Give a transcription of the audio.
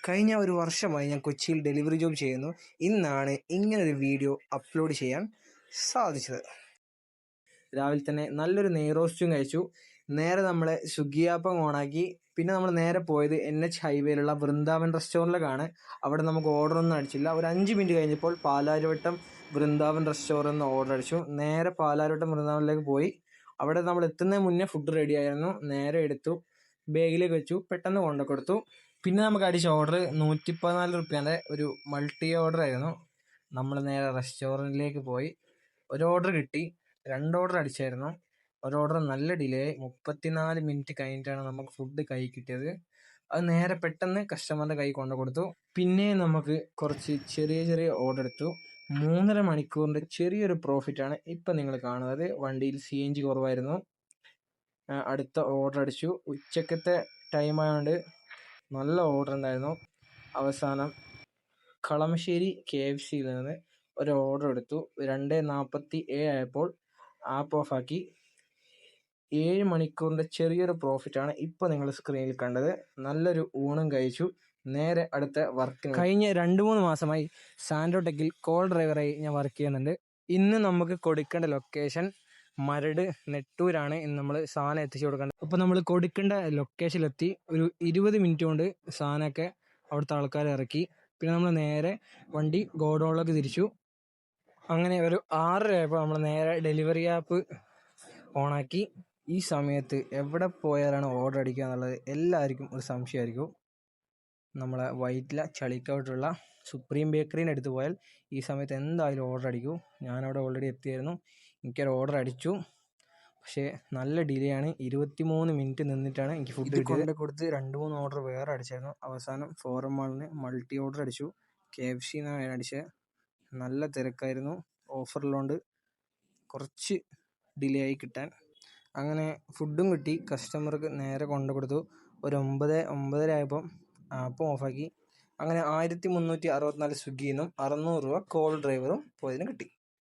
കഴിഞ്ഞ ഒരു വർഷമായി ഞാൻ കൊച്ചിയിൽ ഡെലിവറി ജോബ് ചെയ്യുന്നു. ഇന്നാണ് ഇങ്ങനൊരു വീഡിയോ അപ്ലോഡ് ചെയ്യാൻ സാധിച്ചത്. രാവിലെ തന്നെ നല്ലൊരു നെയ്റോസ്റ്റും കഴിച്ചു. നേരെ നമ്മളെ സ്വിഗ്ഗി ആപ്പ് ഓണാക്കി. പിന്നെ നമ്മൾ നേരെ പോയത് NH ഹൈവേയിലുള്ള വൃന്ദാവൻ റെസ്റ്റോറൻറ്റിലേക്കാണ്. അവിടെ നമുക്ക് ഓർഡറൊന്നും അടിച്ചില്ല. ഒരു 5 മിനിറ്റ് കഴിഞ്ഞപ്പോൾ പാലാരിവട്ടം വൃന്ദാവൻ റെസ്റ്റോറൻറ്റ് ഓർഡർ അടിച്ചു. നേരെ പാലാരിവട്ടം വൃന്ദാവനിലേക്ക് പോയി. അവിടെ നമ്മൾ എത്തുന്നതിന് മുന്നേ ഫുഡ് റെഡി ആയിരുന്നു. നേരെ എടുത്തു, ബാഗിലേക്ക് വെച്ചു, പെട്ടെന്ന് കൊണ്ടു കൊടുത്തു. പിന്നെ നമുക്ക് അടിച്ച ഓർഡർ 114 റുപ്യേൻ്റെ ഒരു മൾട്ടി ഓർഡർ ആയിരുന്നു. നമ്മൾ നേരെ റെസ്റ്റോറൻറ്റിലേക്ക് പോയി. ഒരു ഓർഡർ കിട്ടി, 2 ഓർഡർ അടിച്ചായിരുന്നു. ഒരു ഓർഡർ നല്ല ഡിലേ ആയി. 34 മിനിറ്റ് കഴിഞ്ഞിട്ടാണ് നമുക്ക് ഫുഡ് കൈ കിട്ടിയത്. അത് നേരെ പെട്ടെന്ന് കസ്റ്റമറിൻ്റെ കൈ കൊണ്ടു കൊടുത്തു. പിന്നെ നമുക്ക് കുറച്ച് ചെറിയ ഓർഡർ എടുത്തു. 3.5 മണിക്കൂറിൻ്റെ ചെറിയൊരു പ്രോഫിറ്റാണ് ഇപ്പം നിങ്ങൾ കാണുന്നത്. വണ്ടിയിൽ CNG കുറവായിരുന്നു. അടുത്ത ഓർഡർ അടിച്ചു. ഉച്ചക്കത്തെ ടൈം ആയതുകൊണ്ട് നല്ല ഓർഡർ ഉണ്ടായിരുന്നു. അവസാനം കളമശ്ശേരി KFCയിൽ നിന്ന് ഒരു ഓർഡർ എടുത്തു. 2:47 ആയപ്പോൾ ആപ്പ് ഓഫാക്കി. 7 മണിക്കൂറിൻ്റെ ചെറിയൊരു പ്രോഫിറ്റാണ് ഇപ്പോൾ നിങ്ങൾ സ്ക്രീനിൽ കണ്ടത്. നല്ലൊരു ഊണും കഴിച്ചു. നേരെ അടുത്ത വർക്കിന്. കഴിഞ്ഞ 2-3 മാസമായി സാൻഡ്രോടെക്കിൽ കോൾ ഡ്രൈവറായി ഞാൻ വർക്ക് ചെയ്യുന്നുണ്ട്. ഇന്ന് നമുക്ക് കൊടുക്കേണ്ട ലൊക്കേഷൻ മരട് നെട്ടൂരാണ്. ഇന്ന് നമ്മൾ സാധനം എത്തിച്ചു കൊടുക്കേണ്ടത്. അപ്പോൾ നമ്മൾ കൊടുക്കേണ്ട ലൊക്കേഷനിലെത്തി. ഒരു 20 മിനിറ്റ് കൊണ്ട് സാധനമൊക്കെ അവിടുത്തെ ആൾക്കാർ ഇറക്കി. പിന്നെ നമ്മൾ നേരെ വണ്ടി ഗോഡൗണിലേക്ക് തിരിച്ചു. അങ്ങനെ ഒരു 6:30 ആയപ്പോൾ നമ്മൾ നേരെ ഡെലിവറി ആപ്പ് ഓണാക്കി. ഈ സമയത്ത് എവിടെ പോയാലാണ് ഓർഡർ അടിക്കുക എന്നുള്ളത് എല്ലാവർക്കും ഒരു സംശയമായിരിക്കും. നമ്മളെ വൈറ്റില ചളിക്കോട്ടുള്ള സുപ്രീം ബേക്കറിൻ്റെ അടുത്ത് പോയാൽ ഈ സമയത്ത് എന്തായാലും ഓർഡർ അടിക്കും. ഞാനവിടെ ഓൾറെഡി എത്തിയായിരുന്നു. എനിക്കൊരു ഓർഡർ അടിച്ചു. പക്ഷേ നല്ല ഡിലേ ആണ്. 23 മിനിറ്റ് നിന്നിട്ടാണ് എനിക്ക് ഫുഡ് കൊണ്ട് കൊടുത്ത് 2-3 ഓർഡർ വേറെ അടിച്ചായിരുന്നു. അവസാനം ഫോറം മാളിന് മൾട്ടി ഓർഡർ അടിച്ചു. KFC എന്നാണ് അടിച്ചത്. നല്ല തിരക്കായിരുന്നു. ഓഫറിലുകൊണ്ട് കുറച്ച് ഡിലേ ആയി കിട്ടാൻ. അങ്ങനെ ഫുഡും കിട്ടി. കസ്റ്റമർക്ക് നേരെ കൊണ്ടു കൊടുത്തു. ഒരു 9-9:30 ആയപ്പം ആപ്പും ഓഫാക്കി. അങ്ങനെ 1364 സ്വിഗ്ഗിയിൽ നിന്നും 600 രൂപ കോൾ ഡ്രൈവറും പോയതിന് കിട്ടി.